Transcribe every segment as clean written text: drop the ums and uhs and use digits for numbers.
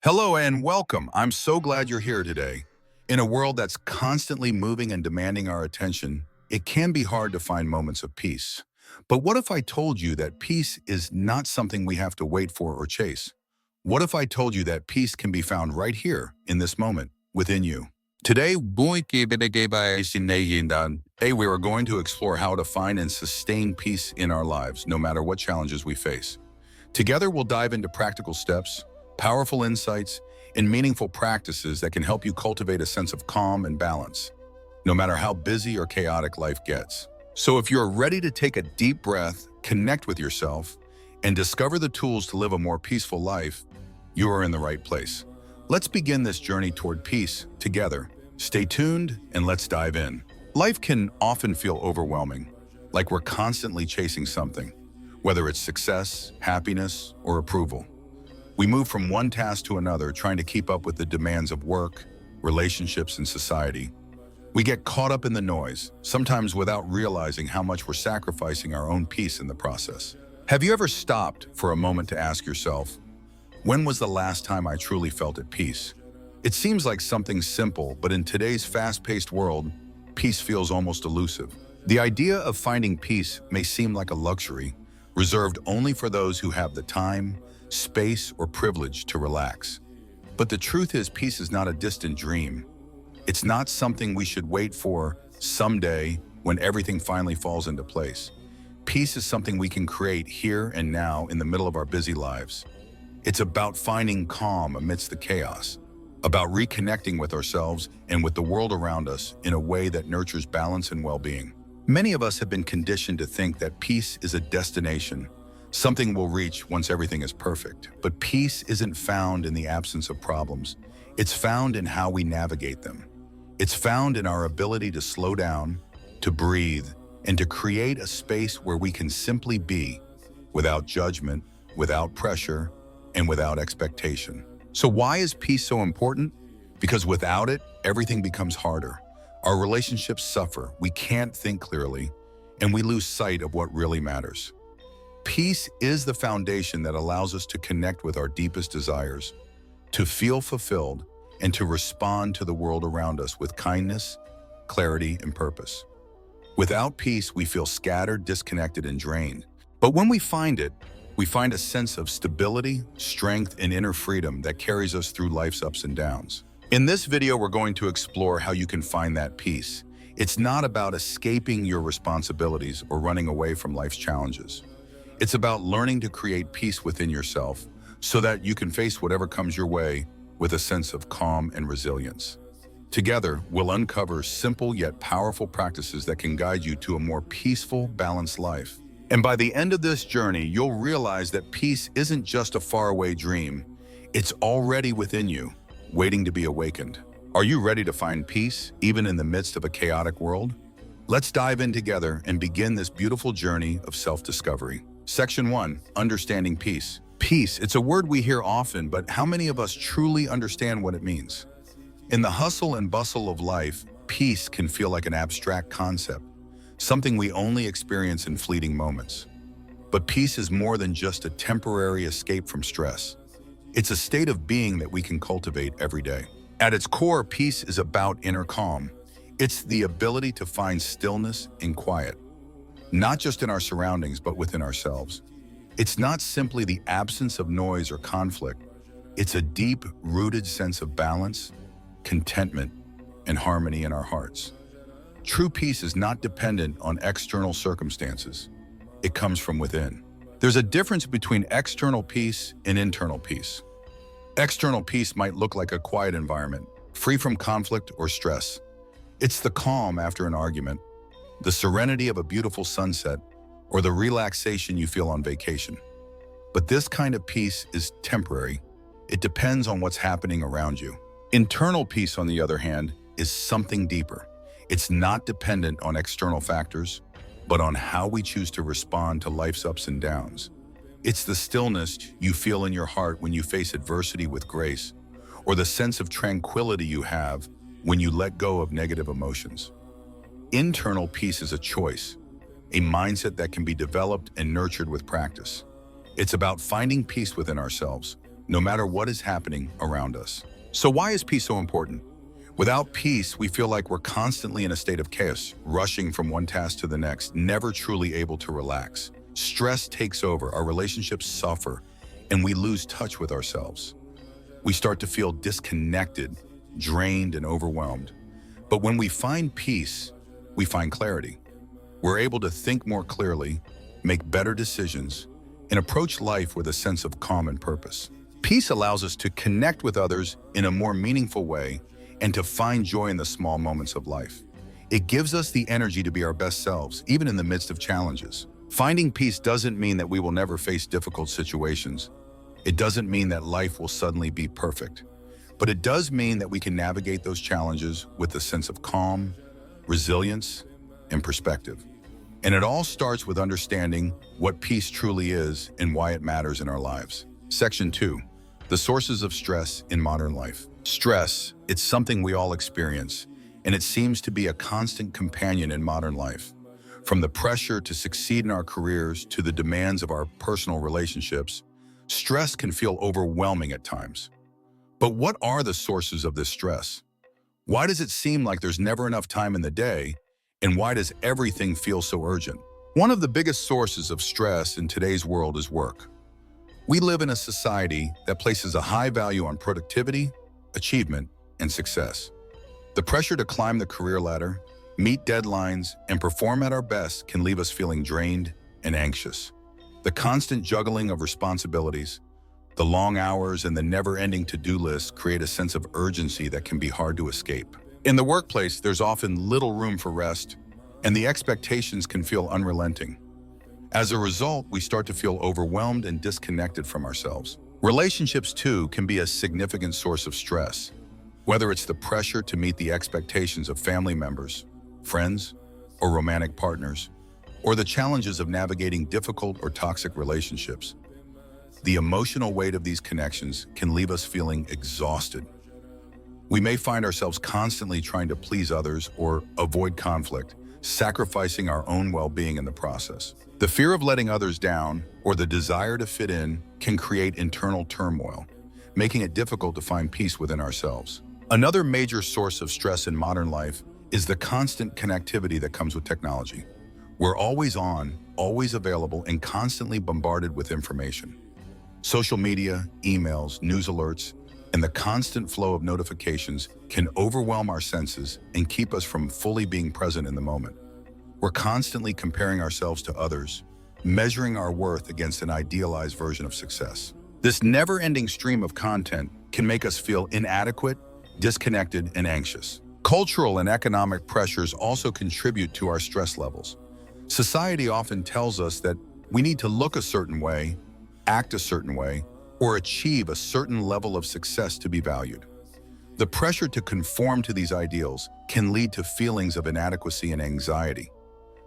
Hello and welcome. I'm so glad you're here today. In a world that's constantly moving and demanding our attention, it can be hard to find moments of peace. But what if I told you that peace is not something we have to wait for or chase? What if I told you that peace can be found right here in this moment within you? Today, we are going to explore how to find and sustain peace in our lives, no matter what challenges we face. Together, we'll dive into practical steps, powerful insights, and meaningful practices that can help you cultivate a sense of calm and balance, no matter how busy or chaotic life gets. So if you're ready to take a deep breath, connect with yourself, and discover the tools to live a more peaceful life, you are in the right place. Let's begin this journey toward peace together. Stay tuned and let's dive in. Life can often feel overwhelming, like we're constantly chasing something, whether it's success, happiness, or approval. We move from one task to another, trying to keep up with the demands of work, relationships, and society. We get caught up in the noise, sometimes without realizing how much we're sacrificing our own peace in the process. Have you ever stopped for a moment to ask yourself, when was the last time I truly felt at peace? It seems like something simple, but in today's fast-paced world, peace feels almost elusive. The idea of finding peace may seem like a luxury, reserved only for those who have the time, space, or privilege to relax. But the truth is, peace is not a distant dream. It's not something we should wait for someday when everything finally falls into place. Peace is something we can create here and now in the middle of our busy lives. It's about finding calm amidst the chaos, about reconnecting with ourselves and with the world around us in a way that nurtures balance and well-being. Many of us have been conditioned to think that peace is a destination, something we'll reach once everything is perfect. But peace isn't found in the absence of problems. It's found in how we navigate them. It's found in our ability to slow down, to breathe, and to create a space where we can simply be, without judgment, without pressure, and without expectation. So why is peace so important? Because without it, everything becomes harder. Our relationships suffer, we can't think clearly, and we lose sight of what really matters. Peace is the foundation that allows us to connect with our deepest desires, to feel fulfilled, and to respond to the world around us with kindness, clarity, and purpose. Without peace, we feel scattered, disconnected, and drained. But when we find it, we find a sense of stability, strength, and inner freedom that carries us through life's ups and downs. In this video, we're going to explore how you can find that peace. It's not about escaping your responsibilities or running away from life's challenges. It's about learning to create peace within yourself so that you can face whatever comes your way with a sense of calm and resilience. Together, we'll uncover simple yet powerful practices that can guide you to a more peaceful, balanced life. And by the end of this journey, you'll realize that peace isn't just a faraway dream. It's already within you, waiting to be awakened. Are you ready to find peace, even in the midst of a chaotic world? Let's dive in together and begin this beautiful journey of self-discovery. Section 1, Understanding Peace. Peace, it's a word we hear often, but how many of us truly understand what it means? In the hustle and bustle of life, peace can feel like an abstract concept, something we only experience in fleeting moments. But peace is more than just a temporary escape from stress. It's a state of being that we can cultivate every day. At its core, peace is about inner calm. It's the ability to find stillness and quiet, not just in our surroundings, but within ourselves. It's not simply the absence of noise or conflict. It's a deep-rooted sense of balance, contentment, and harmony in our hearts. True peace is not dependent on external circumstances. It comes from within. There's a difference between external peace and internal peace. External peace might look like a quiet environment, free from conflict or stress. It's the calm after an argument, the serenity of a beautiful sunset, or the relaxation you feel on vacation. But this kind of peace is temporary. It depends on what's happening around you. Internal peace, on the other hand, is something deeper. It's not dependent on external factors, but on how we choose to respond to life's ups and downs. It's the stillness you feel in your heart when you face adversity with grace, or the sense of tranquility you have when you let go of negative emotions. Internal peace is a choice, a mindset that can be developed and nurtured with practice. It's about finding peace within ourselves, no matter what is happening around us. So why is peace so important? Without peace, we feel like we're constantly in a state of chaos, rushing from one task to the next, never truly able to relax. Stress takes over, our relationships suffer, and we lose touch with ourselves. We start to feel disconnected, drained, and overwhelmed. But when we find peace, we find clarity. We're able to think more clearly, make better decisions, and approach life with a sense of calm and purpose. Peace allows us to connect with others in a more meaningful way and to find joy in the small moments of life. It gives us the energy to be our best selves, even in the midst of challenges. Finding peace doesn't mean that we will never face difficult situations. It doesn't mean that life will suddenly be perfect. But it does mean that we can navigate those challenges with a sense of calm, resilience, and perspective. And it all starts with understanding what peace truly is and why it matters in our lives. Section 2. The sources of stress in modern life. Stress, it's something we all experience, and it seems to be a constant companion in modern life. From the pressure to succeed in our careers to the demands of our personal relationships, stress can feel overwhelming at times. But what are the sources of this stress? Why does it seem like there's never enough time in the day, and why does everything feel so urgent? One of the biggest sources of stress in today's world is work. We live in a society that places a high value on productivity, achievement, and success. The pressure to climb the career ladder, meet deadlines, and perform at our best can leave us feeling drained and anxious. The constant juggling of responsibilities, the long hours, and the never-ending to-do list create a sense of urgency that can be hard to escape. In the workplace, there's often little room for rest, and the expectations can feel unrelenting. As a result, we start to feel overwhelmed and disconnected from ourselves. Relationships, too, can be a significant source of stress, whether it's the pressure to meet the expectations of family members, friends, or romantic partners, or the challenges of navigating difficult or toxic relationships. The emotional weight of these connections can leave us feeling exhausted. We may find ourselves constantly trying to please others or avoid conflict, sacrificing our own well-being in the process. The fear of letting others down or the desire to fit in can create internal turmoil, making it difficult to find peace within ourselves. Another major source of stress in modern life is the constant connectivity that comes with technology. We're always on, always available, and constantly bombarded with information. Social media, emails, news alerts, and the constant flow of notifications can overwhelm our senses and keep us from fully being present in the moment. We're constantly comparing ourselves to others, measuring our worth against an idealized version of success. This never-ending stream of content can make us feel inadequate, disconnected, and anxious. Cultural and economic pressures also contribute to our stress levels. Society often tells us that we need to look a certain way, act a certain way, or achieve a certain level of success to be valued. The pressure to conform to these ideals can lead to feelings of inadequacy and anxiety.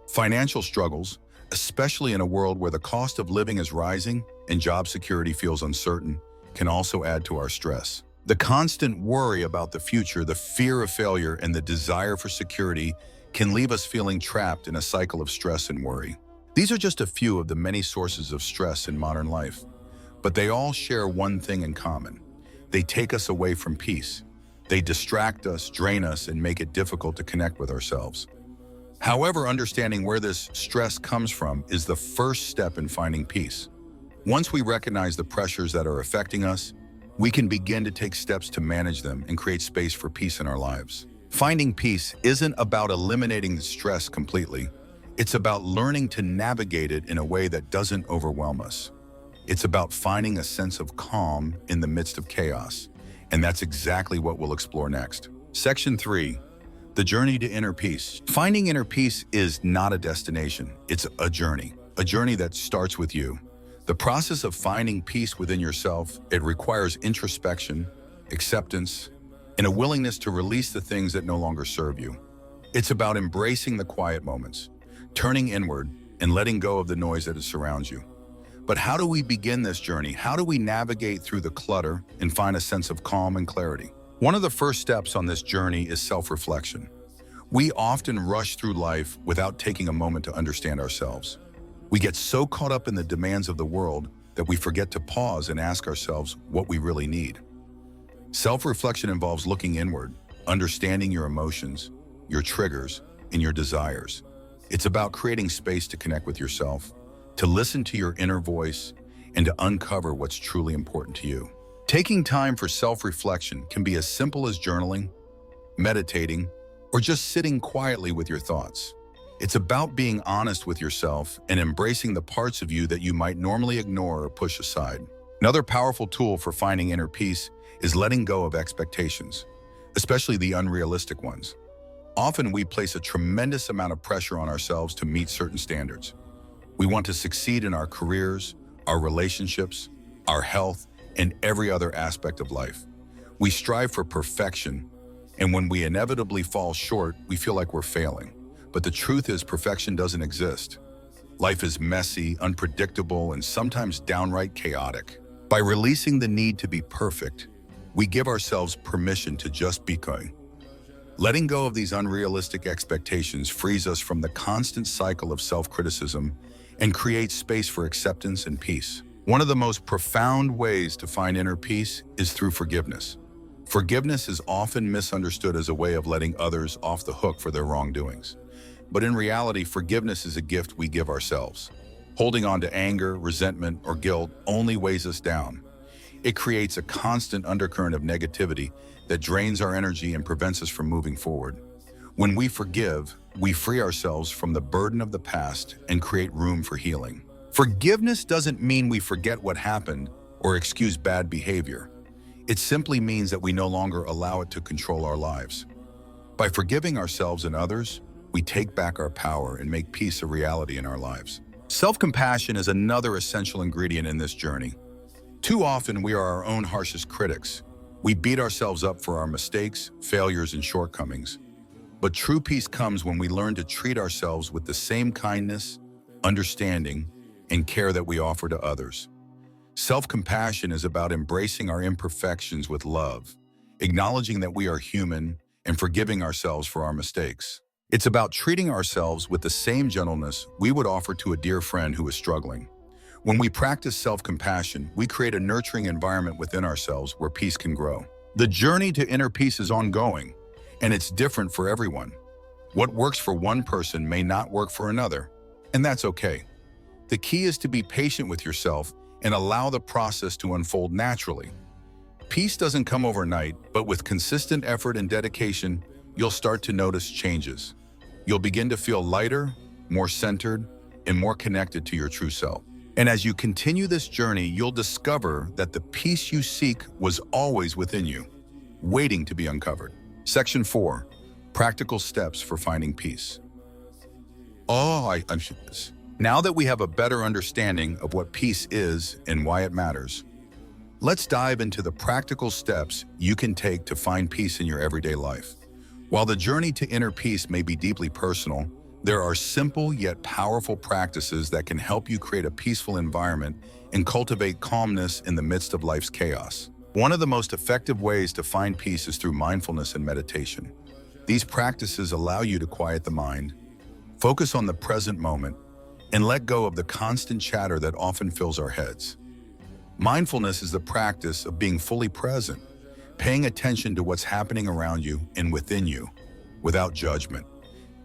Financial struggles, especially in a world where the cost of living is rising and job security feels uncertain, can also add to our stress. The constant worry about the future, the fear of failure, and the desire for security can leave us feeling trapped in a cycle of stress and worry. These are just a few of the many sources of stress in modern life, but they all share one thing in common. They take us away from peace. They distract us, drain us, and make it difficult to connect with ourselves. However, understanding where this stress comes from is the first step in finding peace. Once we recognize the pressures that are affecting us, we can begin to take steps to manage them and create space for peace in our lives. Finding peace isn't about eliminating the stress completely. It's about learning to navigate it in a way that doesn't overwhelm us. It's about finding a sense of calm in the midst of chaos, and that's exactly what we'll explore next. Section 3. The journey to inner peace. Finding inner peace is not a destination, it's a journey that starts with you. The process of finding peace within yourself, it requires introspection, acceptance, and a willingness to release the things that no longer serve you. It's about embracing the quiet moments, turning inward, and letting go of the noise that surrounds you. But how do we begin this journey? How do we navigate through the clutter and find a sense of calm and clarity? One of the first steps on this journey is self-reflection. We often rush through life without taking a moment to understand ourselves. We get so caught up in the demands of the world that we forget to pause and ask ourselves what we really need. Self-reflection involves looking inward, understanding your emotions, your triggers, and your desires. It's about creating space to connect with yourself, to listen to your inner voice, and to uncover what's truly important to you. Taking time for self-reflection can be as simple as journaling, meditating, or just sitting quietly with your thoughts. It's about being honest with yourself and embracing the parts of you that you might normally ignore or push aside. Another powerful tool for finding inner peace is letting go of expectations, especially the unrealistic ones. Often we place a tremendous amount of pressure on ourselves to meet certain standards. We want to succeed in our careers, our relationships, our health, and every other aspect of life. We strive for perfection, and when we inevitably fall short, we feel like we're failing. But the truth is, perfection doesn't exist. Life is messy, unpredictable, and sometimes downright chaotic. By releasing the need to be perfect, we give ourselves permission to just be kind. Letting go of these unrealistic expectations frees us from the constant cycle of self-criticism and creates space for acceptance and peace. One of the most profound ways to find inner peace is through forgiveness. Forgiveness is often misunderstood as a way of letting others off the hook for their wrongdoings. But in reality, forgiveness is a gift we give ourselves. Holding on to anger, resentment, or guilt only weighs us down. It creates a constant undercurrent of negativity that drains our energy and prevents us from moving forward. When we forgive, we free ourselves from the burden of the past and create room for healing. Forgiveness doesn't mean we forget what happened or excuse bad behavior. It simply means that we no longer allow it to control our lives. By forgiving ourselves and others, we take back our power and make peace a reality in our lives. Self-compassion is another essential ingredient in this journey. Too often, we are our own harshest critics. We beat ourselves up for our mistakes, failures, and shortcomings. But true peace comes when we learn to treat ourselves with the same kindness, understanding, and care that we offer to others. Self-compassion is about embracing our imperfections with love, acknowledging that we are human, and forgiving ourselves for our mistakes. It's about treating ourselves with the same gentleness we would offer to a dear friend who is struggling. When we practice self-compassion, we create a nurturing environment within ourselves where peace can grow. The journey to inner peace is ongoing, and it's different for everyone. What works for one person may not work for another, and that's okay. The key is to be patient with yourself and allow the process to unfold naturally. Peace doesn't come overnight, but with consistent effort and dedication, you'll start to notice changes. You'll begin to feel lighter, more centered, and more connected to your true self. And as you continue this journey, you'll discover that the peace you seek was always within you, waiting to be uncovered. Section 4, Practical Steps for Finding Peace. Now that we have a better understanding of what peace is and why it matters, let's dive into the practical steps you can take to find peace in your everyday life. While the journey to inner peace may be deeply personal, there are simple yet powerful practices that can help you create a peaceful environment and cultivate calmness in the midst of life's chaos. One of the most effective ways to find peace is through mindfulness and meditation. These practices allow you to quiet the mind, focus on the present moment, and let go of the constant chatter that often fills our heads. Mindfulness is the practice of being fully present, paying attention to what's happening around you and within you, without judgment.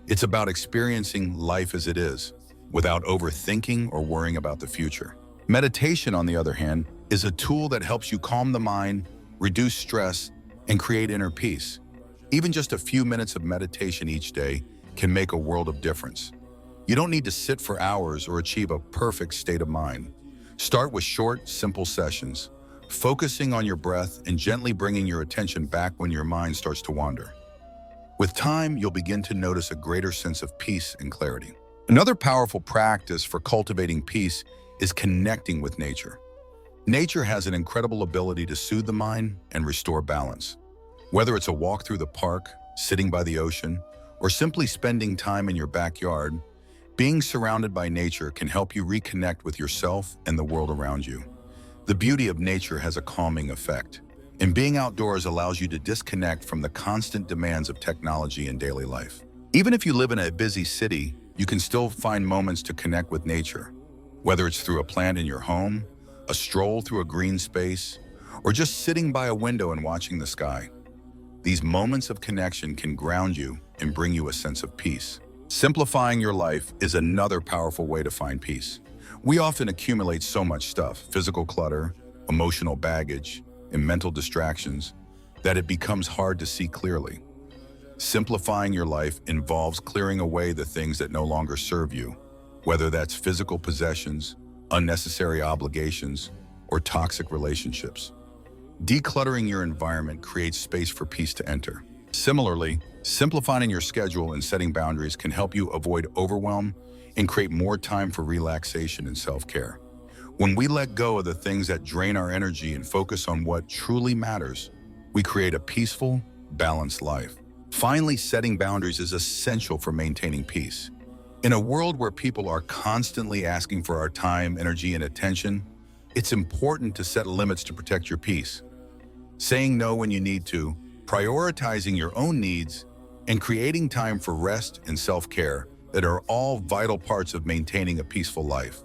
It's about experiencing life as it is, without overthinking or worrying about the future. Meditation, on the other hand, is a tool that helps you calm the mind, reduce stress, and create inner peace. Even just a few minutes of meditation each day can make a world of difference. You don't need to sit for hours or achieve a perfect state of mind. Start with short, simple sessions, focusing on your breath and gently bringing your attention back when your mind starts to wander. With time, you'll begin to notice a greater sense of peace and clarity. Another powerful practice for cultivating peace is connecting with nature. Nature has an incredible ability to soothe the mind and restore balance. Whether it's a walk through the park, sitting by the ocean, or simply spending time in your backyard, being surrounded by nature can help you reconnect with yourself and the world around you. The beauty of nature has a calming effect, and being outdoors allows you to disconnect from the constant demands of technology in daily life. Even if you live in a busy city, you can still find moments to connect with nature, whether it's through a plant in your home, a stroll through a green space, or just sitting by a window and watching the sky. These moments of connection can ground you and bring you a sense of peace. Simplifying your life is another powerful way to find peace. We often accumulate so much stuff, physical clutter, emotional baggage, and mental distractions, that it becomes hard to see clearly. Simplifying your life involves clearing away the things that no longer serve you, whether that's physical possessions, unnecessary obligations, or toxic relationships. Decluttering your environment creates space for peace to enter. Similarly, simplifying your schedule and setting boundaries can help you avoid overwhelm and create more time for relaxation and self-care. When we let go of the things that drain our energy and focus on what truly matters, we create a peaceful, balanced life. Finally, setting boundaries is essential for maintaining peace. In a world where people are constantly asking for our time, energy, and attention, it's important to set limits to protect your peace. Saying no when you need to, prioritizing your own needs, and creating time for rest and self-care that are all vital parts of maintaining a peaceful life.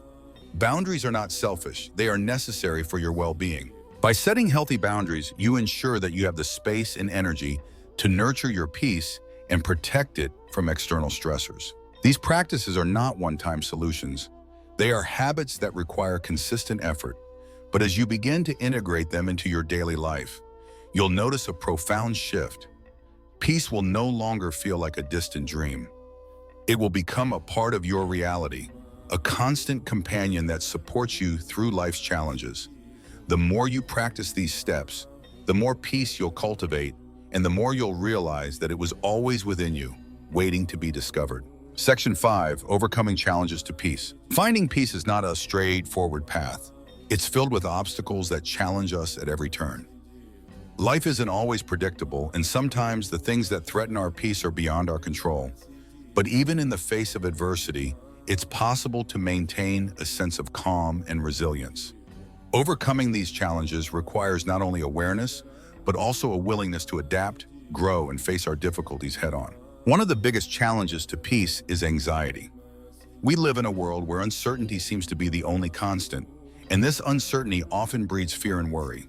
Boundaries are not selfish, they are necessary for your well-being. By setting healthy boundaries, you ensure that you have the space and energy to nurture your peace and protect it from external stressors. These practices are not one-time solutions. They are habits that require consistent effort. But as you begin to integrate them into your daily life, you'll notice a profound shift. Peace will no longer feel like a distant dream. It will become a part of your reality, a constant companion that supports you through life's challenges. The more you practice these steps, the more peace you'll cultivate, and the more you'll realize that it was always within you, waiting to be discovered. Section 5, Overcoming Challenges to Peace. Finding peace is not a straightforward path. It's filled with obstacles that challenge us at every turn. Life isn't always predictable, and sometimes the things that threaten our peace are beyond our control. But even in the face of adversity, it's possible to maintain a sense of calm and resilience. Overcoming these challenges requires not only awareness, but also a willingness to adapt, grow, and face our difficulties head-on. One of the biggest challenges to peace is anxiety. We live in a world where uncertainty seems to be the only constant, and this uncertainty often breeds fear and worry.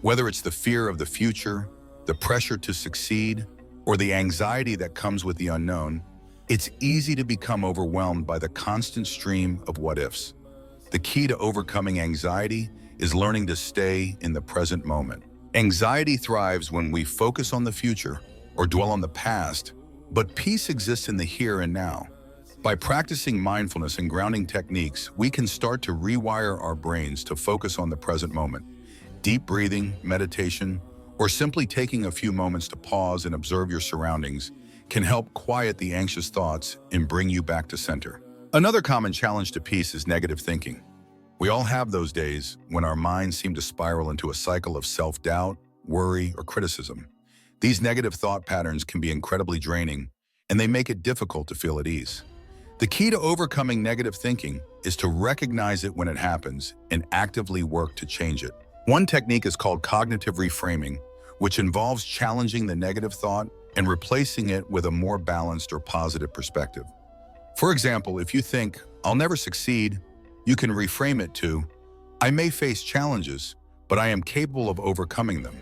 Whether it's the fear of the future, the pressure to succeed, or the anxiety that comes with the unknown, it's easy to become overwhelmed by the constant stream of what-ifs. The key to overcoming anxiety is learning to stay in the present moment. Anxiety thrives when we focus on the future or dwell on the past, but peace exists in the here and now. By practicing mindfulness and grounding techniques, we can start to rewire our brains to focus on the present moment. Deep breathing, meditation, or simply taking a few moments to pause and observe your surroundings can help quiet the anxious thoughts and bring you back to center. Another common challenge to peace is negative thinking. We all have those days when our minds seem to spiral into a cycle of self-doubt, worry, or criticism. These negative thought patterns can be incredibly draining, and they make it difficult to feel at ease. The key to overcoming negative thinking is to recognize it when it happens and actively work to change it. One technique is called cognitive reframing, which involves challenging the negative thought and replacing it with a more balanced or positive perspective. For example, if you think, "I'll never succeed," you can reframe it to, "I may face challenges, but I am capable of overcoming them."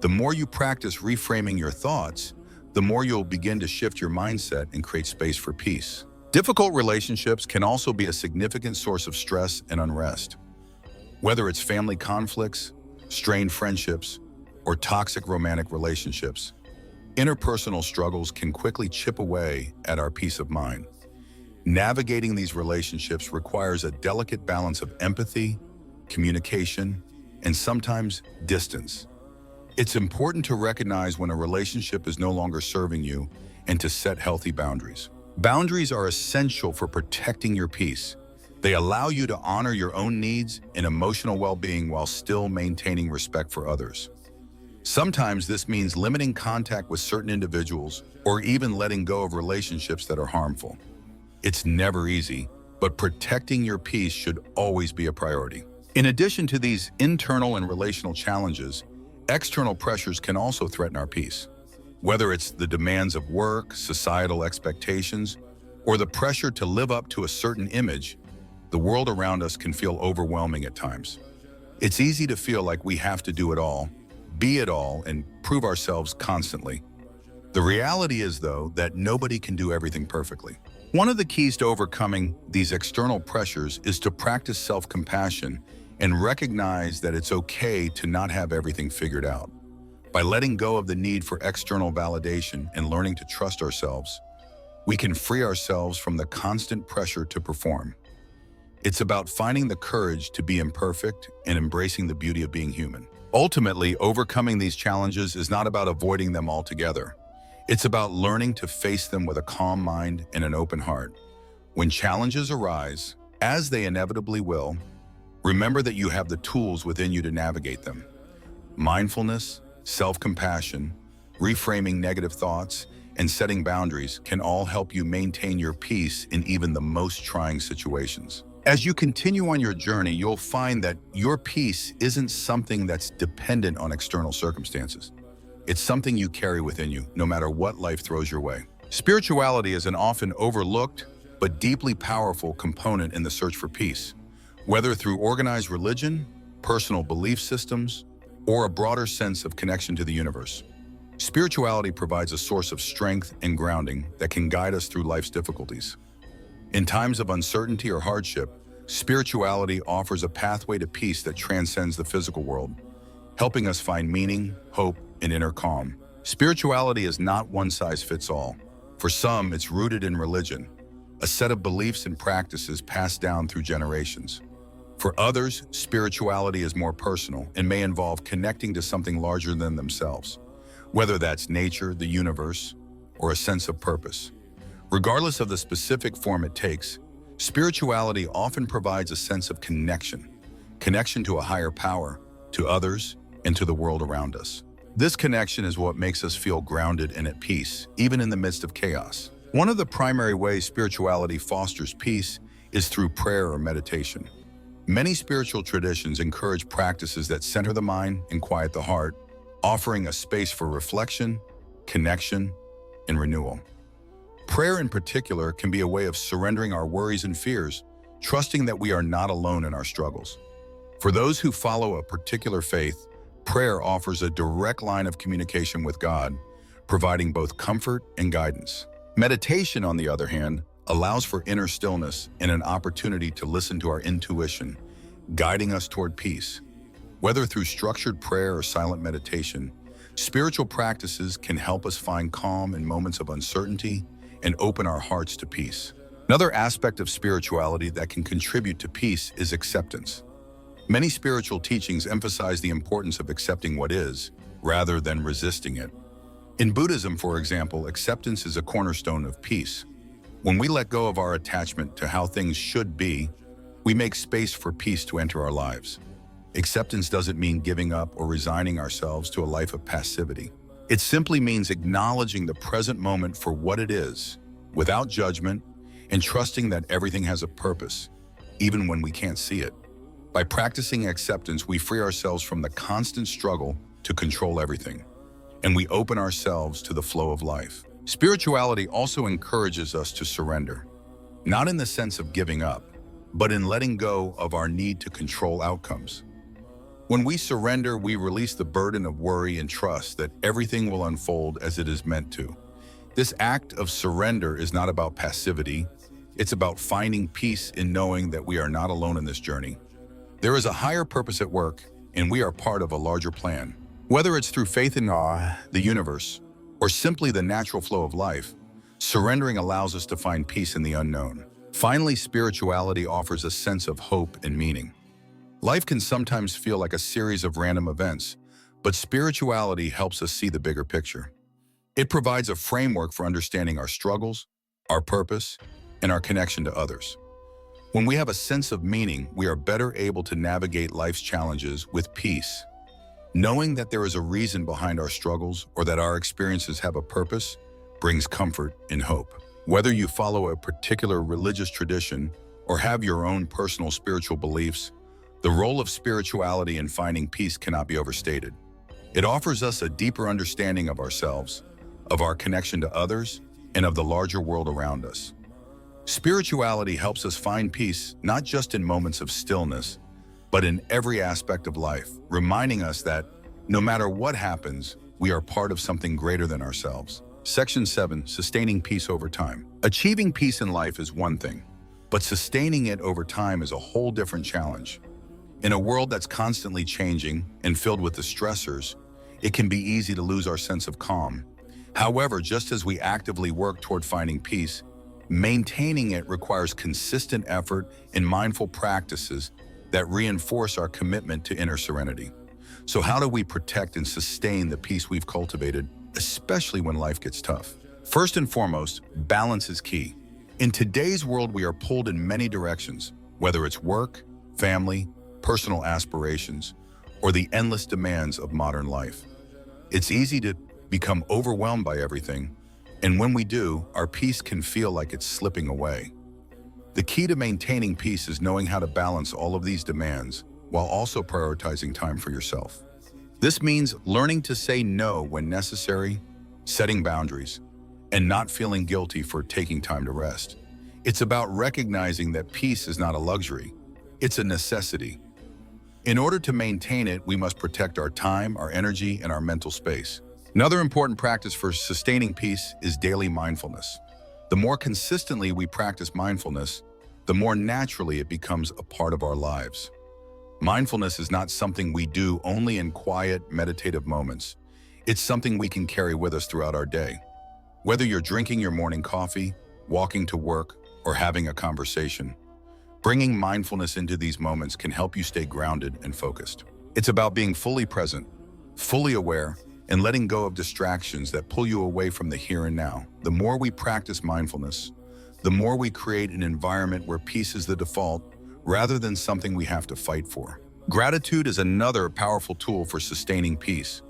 The more you practice reframing your thoughts, the more you'll begin to shift your mindset and create space for peace. Difficult relationships can also be a significant source of stress and unrest. Whether it's family conflicts, strained friendships, or toxic romantic relationships, interpersonal struggles can quickly chip away at our peace of mind. Navigating these relationships requires a delicate balance of empathy, communication, and sometimes distance. It's important to recognize when a relationship is no longer serving you and to set healthy boundaries. Boundaries are essential for protecting your peace. They allow you to honor your own needs and emotional well-being while still maintaining respect for others. Sometimes this means limiting contact with certain individuals or even letting go of relationships that are harmful. It's never easy, but protecting your peace should always be a priority. In addition to these internal and relational challenges, external pressures can also threaten our peace. Whether it's the demands of work, societal expectations, or the pressure to live up to a certain image, the world around us can feel overwhelming at times. It's easy to feel like we have to do it all, be it all, and prove ourselves constantly. The reality is, though, that nobody can do everything perfectly. One of the keys to overcoming these external pressures is to practice self-compassion and recognize that it's okay to not have everything figured out. By letting go of the need for external validation and learning to trust ourselves, we can free ourselves from the constant pressure to perform. It's about finding the courage to be imperfect and embracing the beauty of being human. Ultimately, overcoming these challenges is not about avoiding them altogether. It's about learning to face them with a calm mind and an open heart. When challenges arise, as they inevitably will, remember that you have the tools within you to navigate them. Mindfulness, self-compassion, reframing negative thoughts, and setting boundaries can all help you maintain your peace in even the most trying situations. As you continue on your journey, you'll find that your peace isn't something that's dependent on external circumstances. It's something you carry within you, no matter what life throws your way. Spirituality is an often overlooked but deeply powerful component in the search for peace. Whether through organized religion, personal belief systems, or a broader sense of connection to the universe, spirituality provides a source of strength and grounding that can guide us through life's difficulties. In times of uncertainty or hardship, spirituality offers a pathway to peace that transcends the physical world, helping us find meaning, hope, and inner calm. Spirituality is not one size fits all. For some, it's rooted in religion, a set of beliefs and practices passed down through generations. For others, spirituality is more personal and may involve connecting to something larger than themselves, whether that's nature, the universe, or a sense of purpose. Regardless of the specific form it takes, spirituality often provides a sense of connection to a higher power, to others, and to the world around us. This connection is what makes us feel grounded and at peace, even in the midst of chaos. One of the primary ways spirituality fosters peace is through prayer or meditation. Many spiritual traditions encourage practices that center the mind and quiet the heart, offering a space for reflection, connection, and renewal. Prayer in particular can be a way of surrendering our worries and fears, trusting that we are not alone in our struggles. For those who follow a particular faith, prayer offers a direct line of communication with God, providing both comfort and guidance. Meditation, on the other hand, allows for inner stillness and an opportunity to listen to our intuition, guiding us toward peace. Whether through structured prayer or silent meditation, spiritual practices can help us find calm in moments of uncertainty and open our hearts to peace. Another aspect of spirituality that can contribute to peace is acceptance. Many spiritual teachings emphasize the importance of accepting what is, rather than resisting it. In Buddhism, for example, acceptance is a cornerstone of peace. When we let go of our attachment to how things should be, we make space for peace to enter our lives. Acceptance doesn't mean giving up or resigning ourselves to a life of passivity. It simply means acknowledging the present moment for what it is, without judgment, and trusting that everything has a purpose, even when we can't see it. By practicing acceptance, we free ourselves from the constant struggle to control everything, and we open ourselves to the flow of life. Spirituality also encourages us to surrender, not in the sense of giving up, but in letting go of our need to control outcomes. When we surrender, we release the burden of worry and trust that everything will unfold as it is meant to. This act of surrender is not about passivity. It's about finding peace in knowing that we are not alone in this journey. There is a higher purpose at work, and we are part of a larger plan. Whether it's through faith in the universe, or simply the natural flow of life, surrendering allows us to find peace in the unknown. Finally, spirituality offers a sense of hope and meaning. Life can sometimes feel like a series of random events, but spirituality helps us see the bigger picture. It provides a framework for understanding our struggles, our purpose, and our connection to others. When we have a sense of meaning, we are better able to navigate life's challenges with peace. Knowing that there is a reason behind our struggles or that our experiences have a purpose brings comfort and hope. Whether you follow a particular religious tradition or have your own personal spiritual beliefs, the role of spirituality in finding peace cannot be overstated. It offers us a deeper understanding of ourselves, of our connection to others, and of the larger world around us. Spirituality helps us find peace not just in moments of stillness, but in every aspect of life, reminding us that no matter what happens, we are part of something greater than ourselves. Section 7, Sustaining Peace Over Time. Achieving peace in life is one thing, but sustaining it over time is a whole different challenge. In a world that's constantly changing and filled with the stressors, it can be easy to lose our sense of calm. However, just as we actively work toward finding peace, maintaining it requires consistent effort and mindful practices that reinforce our commitment to inner serenity. So how do we protect and sustain the peace we've cultivated, especially when life gets tough? First and foremost, balance is key. In today's world, we are pulled in many directions, whether it's work, family, personal aspirations, or the endless demands of modern life. It's easy to become overwhelmed by everything, and when we do, our peace can feel like it's slipping away. The key to maintaining peace is knowing how to balance all of these demands while also prioritizing time for yourself. This means learning to say no when necessary, setting boundaries, and not feeling guilty for taking time to rest. It's about recognizing that peace is not a luxury, it's a necessity. In order to maintain it, we must protect our time, our energy, and our mental space. Another important practice for sustaining peace is daily mindfulness. The more consistently we practice mindfulness, the more naturally it becomes a part of our lives. Mindfulness is not something we do only in quiet, meditative moments. It's something we can carry with us throughout our day. Whether you're drinking your morning coffee, walking to work, or having a conversation, bringing mindfulness into these moments can help you stay grounded and focused. It's about being fully present, fully aware, and letting go of distractions that pull you away from the here and now. The more we practice mindfulness, the more we create an environment where peace is the default rather than something we have to fight for. Gratitude is another powerful tool for sustaining peace.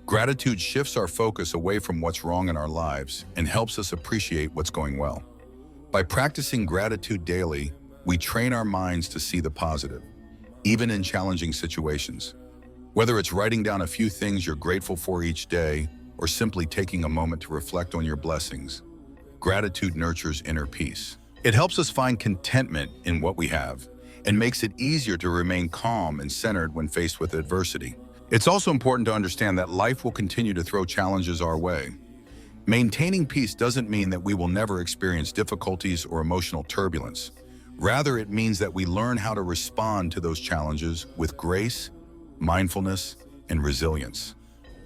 Gratitude shifts our focus away from what's wrong in our lives and helps us appreciate what's going well. By practicing gratitude daily, we train our minds to see the positive, even in challenging situations. Whether it's writing down a few things you're grateful for each day or simply taking a moment to reflect on your blessings, gratitude nurtures inner peace. It helps us find contentment in what we have and makes it easier to remain calm and centered when faced with adversity. It's also important to understand that life will continue to throw challenges our way. Maintaining peace doesn't mean that we will never experience difficulties or emotional turbulence. Rather, it means that we learn how to respond to those challenges with grace, mindfulness, and resilience.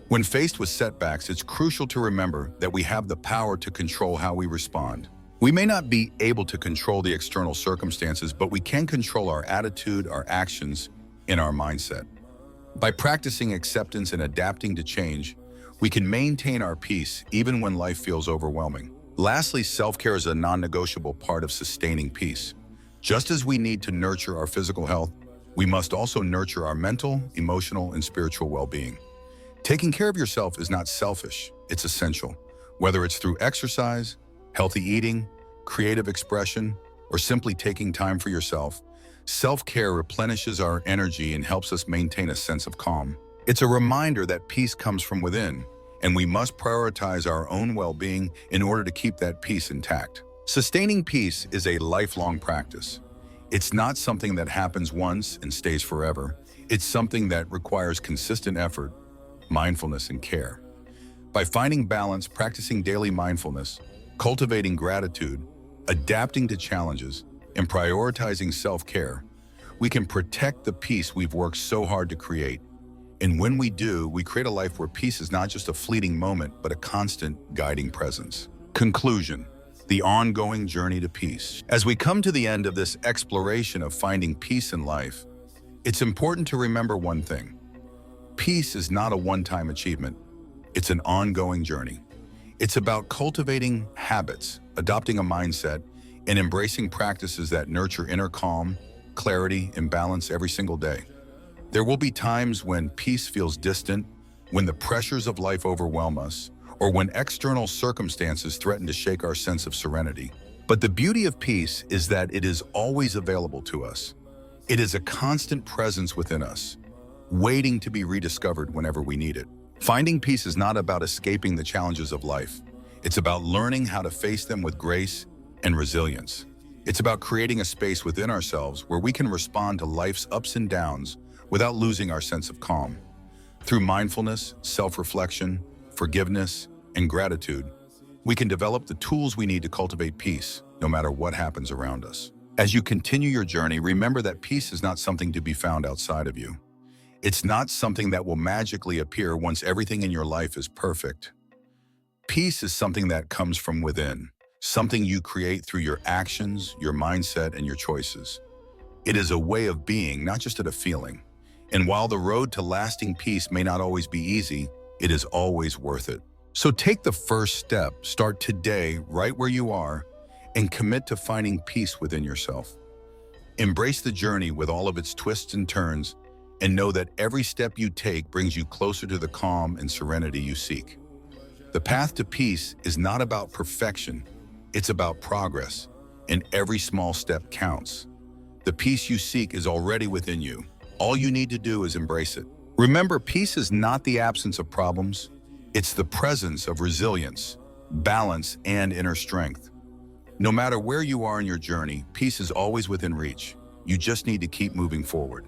When faced with setbacks, it's crucial to remember that we have the power to control how we respond. We may not be able to control the external circumstances, but we can control our attitude, our actions, and our mindset. By practicing acceptance and adapting to change, we can maintain our peace even when life feels overwhelming. Lastly, self-care is a non-negotiable part of sustaining peace. Just as we need to nurture our physical health, we must also nurture our mental, emotional, and spiritual well-being. Taking care of yourself is not selfish, it's essential. Whether it's through exercise, healthy eating, creative expression, or simply taking time for yourself, self-care replenishes our energy and helps us maintain a sense of calm. It's a reminder that peace comes from within, and we must prioritize our own well-being in order to keep that peace intact. Sustaining peace is a lifelong practice. It's not something that happens once and stays forever. It's something that requires consistent effort, mindfulness, and care. By finding balance, practicing daily mindfulness, cultivating gratitude, adapting to challenges, and prioritizing self-care, we can protect the peace we've worked so hard to create. And when we do, we create a life where peace is not just a fleeting moment, but a constant guiding presence. Conclusion: the ongoing journey to peace. As we come to the end of this exploration of finding peace in life, it's important to remember one thing. Peace is not a one-time achievement. It's an ongoing journey. It's about cultivating habits, adopting a mindset, and embracing practices that nurture inner calm, clarity, and balance every single day. There will be times when peace feels distant, when the pressures of life overwhelm us, or when external circumstances threaten to shake our sense of serenity. But the beauty of peace is that it is always available to us. It is a constant presence within us, waiting to be rediscovered whenever we need it. Finding peace is not about escaping the challenges of life. It's about learning how to face them with grace and resilience. It's about creating a space within ourselves where we can respond to life's ups and downs without losing our sense of calm. Through mindfulness, self-reflection, forgiveness, and gratitude, we can develop the tools we need to cultivate peace, no matter what happens around us. As you continue your journey, remember that peace is not something to be found outside of you. It's not something that will magically appear once everything in your life is perfect. Peace is something that comes from within, something you create through your actions, your mindset, and your choices. It is a way of being, not just a feeling. And while the road to lasting peace may not always be easy, it is always worth it. So take the first step, start today, right where you are, and commit to finding peace within yourself. Embrace the journey with all of its twists and turns, and know that every step you take brings you closer to the calm and serenity you seek. The path to peace is not about perfection, it's about progress, and every small step counts. The peace you seek is already within you. All you need to do is embrace it. Remember, peace is not the absence of problems, it's the presence of resilience, balance, and inner strength. No matter where you are in your journey, peace is always within reach. You just need to keep moving forward.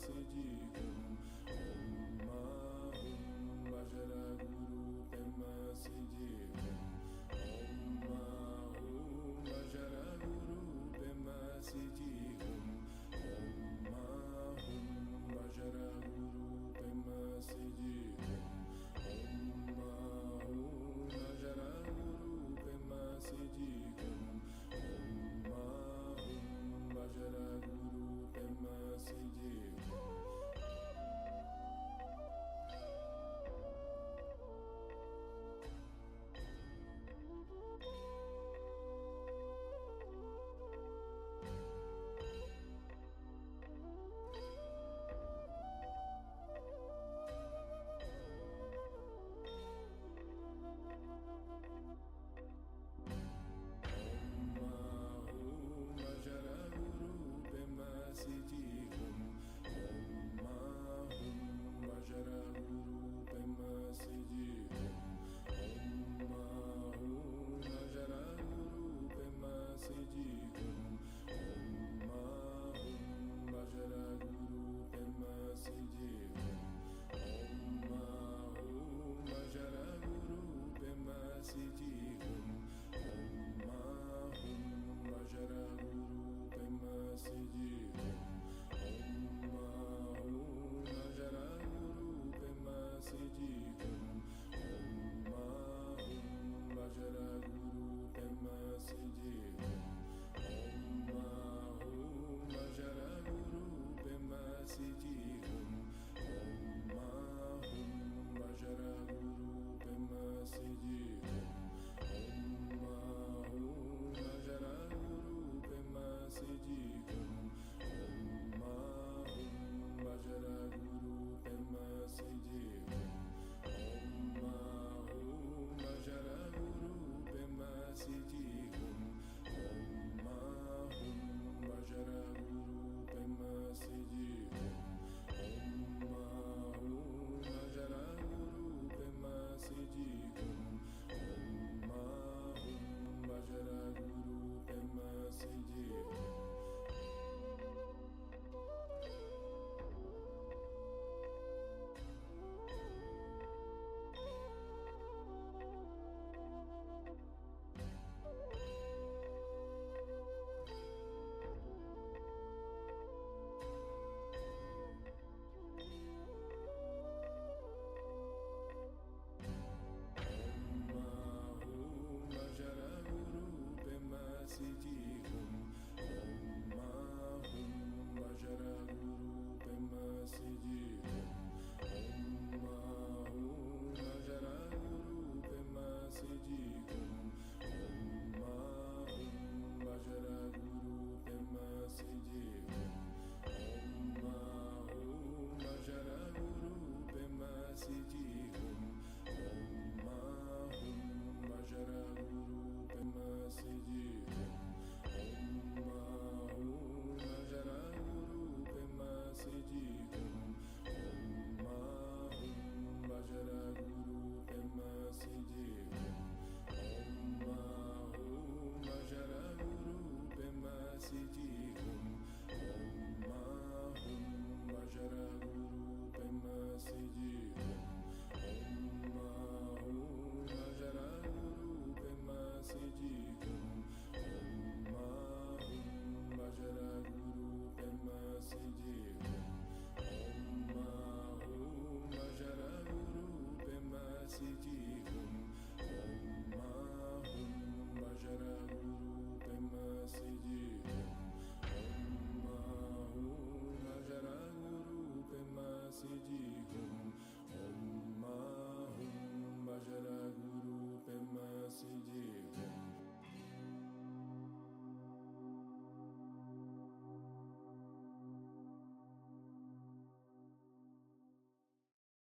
se digo